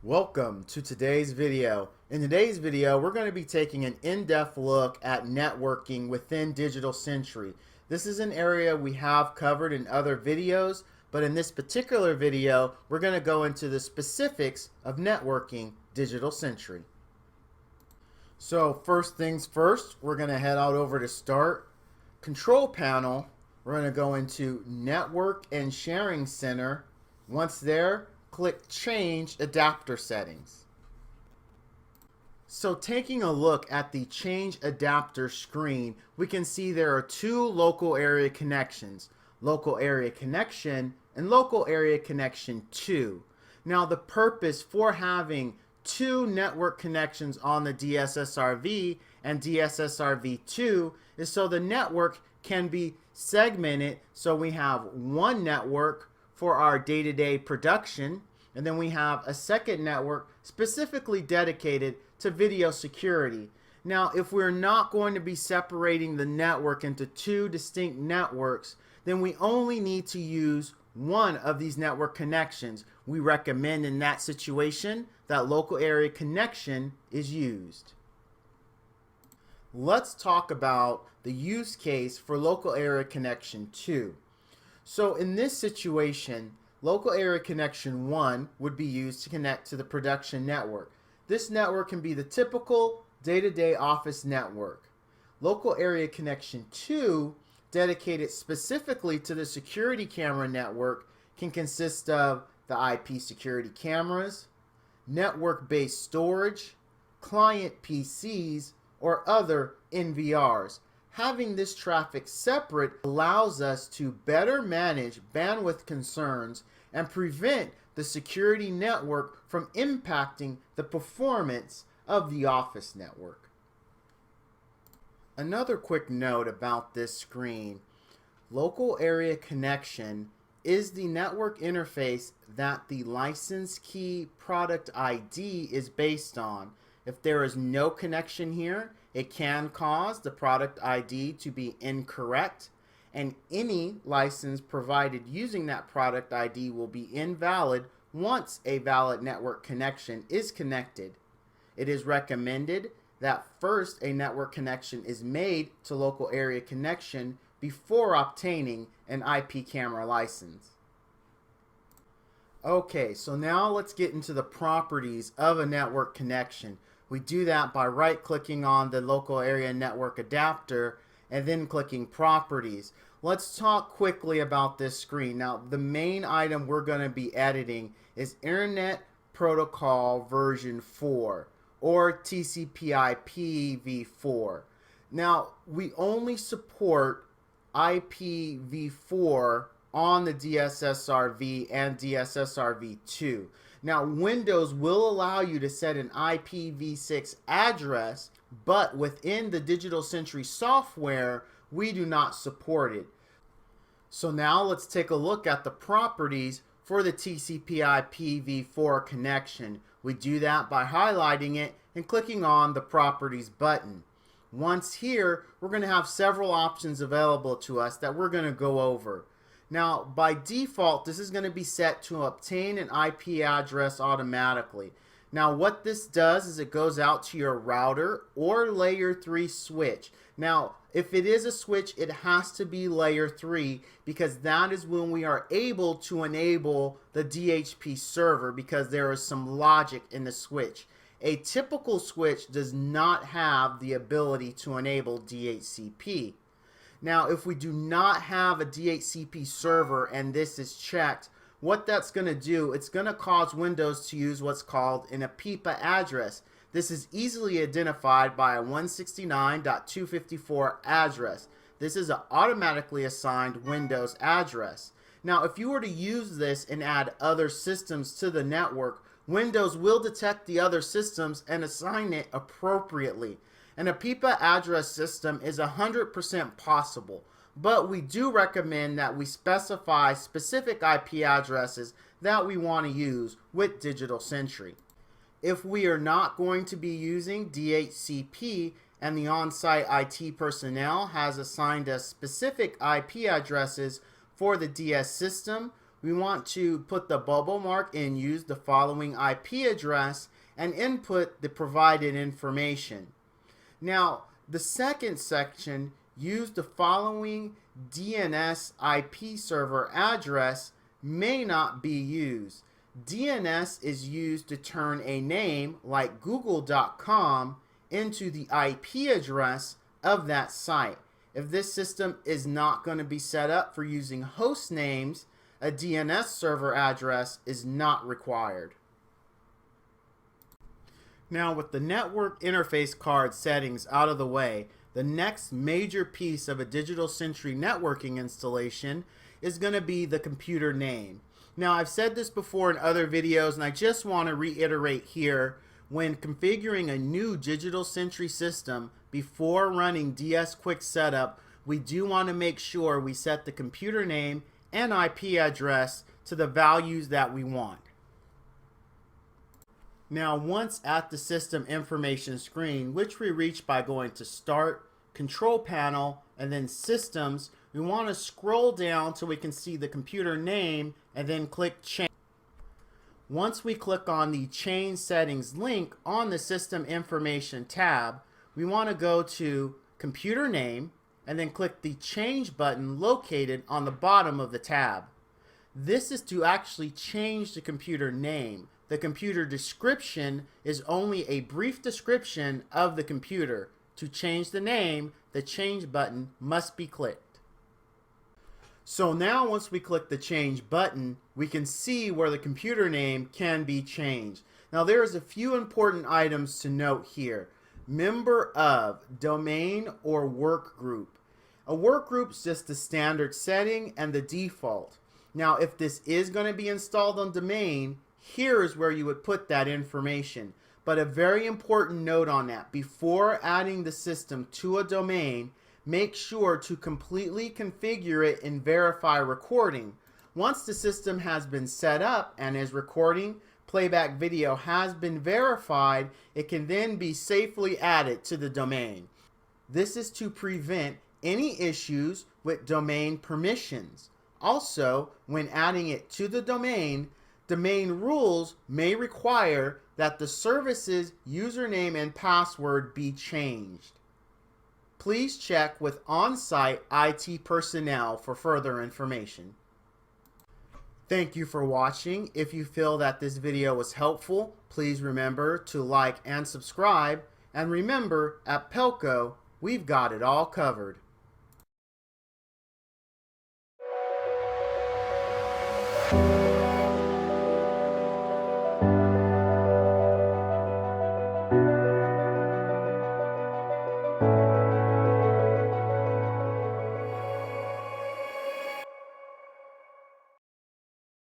Welcome to today's video. In today's video, we're going to be taking an in-depth look at networking within Digital Sentry. This is an area we have covered in other videos, but in this particular video, we're going to go into the specifics of networking Digital Sentry. So first things first, we're going to head out over to Start, Control Panel. We're going to go into Network and Sharing Center. Once there, click Change Adapter Settings. So taking a look at the Change Adapter screen, we can see there are two local area connections, Local Area Connection and Local Area Connection 2. Now the purpose for having two network connections on the DSSRV and DSSRV2 is so the network can be segmented, so we have one network for our day-to-day production, and then we have a second network specifically dedicated to video security. Now, if we're not going to be separating the network into two distinct networks, then we only need to use one of these network connections. We recommend in that situation that local area connection is used. Let's talk about the use case for local area connection 2. So in this situation, local area connection 1 would be used to connect to the production network. This network can be the typical day-to-day office network. Local area connection 2, dedicated specifically to the security camera network, can consist of the IP security cameras, network-based storage, client PCs, or other NVRs. Having this traffic separate allows us to better manage bandwidth concerns and prevent the security network from impacting the performance of the office network. Another quick note about this screen: local area connection is the network interface that the license key product ID is based on. If there is no connection here, it can cause the product ID to be incorrect, and any license provided using that product ID will be invalid once a valid network connection is connected. It is recommended that first a network connection is made to local area connection before obtaining an IP camera license. Okay, so now let's get into the properties of a network connection. We do that by right-clicking on the local area network adapter and then clicking Properties. Let's talk quickly about this screen. Now, the main item we're going to be editing is Internet Protocol version 4 or TCP/IP v4. Now, we only support IPv4 on the DSSRV and DSSRV2. Now, Windows will allow you to set an IPv6 address, but within the Digital Sentry software, we do not support it. So now let's take a look at the properties for the TCP/IP v4 connection. We do that by highlighting it and clicking on the Properties button. Once here, we're going to have several options available to us that we're going to go over. Now, by default, this is going to be set to obtain an IP address automatically. Now, what this does is it goes out to your router or layer 3 switch. Now, if it is a switch, it has to be layer 3 because that is when we are able to enable the DHP server because there is some logic in the switch. A typical switch does not have the ability to enable DHCP. Now, if we do not have a DHCP server and this is checked, what that's going to do, it's going to cause Windows to use what's called an APIPA address. This is easily identified by a 169.254 address. This is an automatically assigned Windows address. Now, if you were to use this and add other systems to the network, Windows will detect the other systems and assign it appropriately. An APIPA address system is 100% possible, but we do recommend that we specify specific IP addresses that we want to use with Digital Sentry. If we are not going to be using DHCP and the on-site IT personnel has assigned us specific IP addresses for the DS system, we want to put the bubble mark and use the following IP address and input the provided information. Now, the second section, use the following DNS IP server address, may not be used. DNS is used to turn a name like google.com into the IP address of that site. If this system is not going to be set up for using host names, a DNS server address is not required. Now, with the network interface card settings out of the way, the next major piece of a Digital Sentry networking installation is going to be the computer name. Now, I've said this before in other videos, and I just want to reiterate here, when configuring a new Digital Sentry system before running DS Quick Setup, we do want to make sure we set the computer name and IP address to the values that we want. Now, once at the system information screen, which we reach by going to Start, Control Panel, and then Systems, we want to scroll down till we can see the computer name and then click Change. Once we click on the Change Settings link on the System Information tab, we want to go to Computer Name and then click the Change button located on the bottom of the tab. This is to actually change the computer name. The computer description is only a brief description of the computer. To change the name, the Change button must be clicked. So now once we click the Change button, we can see where the computer name can be changed. Now there's a few important items to note here. Member of, domain, or work group. A work group is just the standard setting and the default. Now if this is going to be installed on domain, here is where you would put that information. But a very important note on that, before adding the system to a domain, make sure to completely configure it and verify recording. Once the system has been set up and is recording, playback video has been verified, it can then be safely added to the domain. This is to prevent any issues with domain permissions. Also, when adding it to the domain rules may require that the service's username and password be changed. Please check with on-site IT personnel for further information. Thank you for watching. If you feel that this video was helpful, please remember to like and subscribe. And remember, at Pelco, we've got it all covered.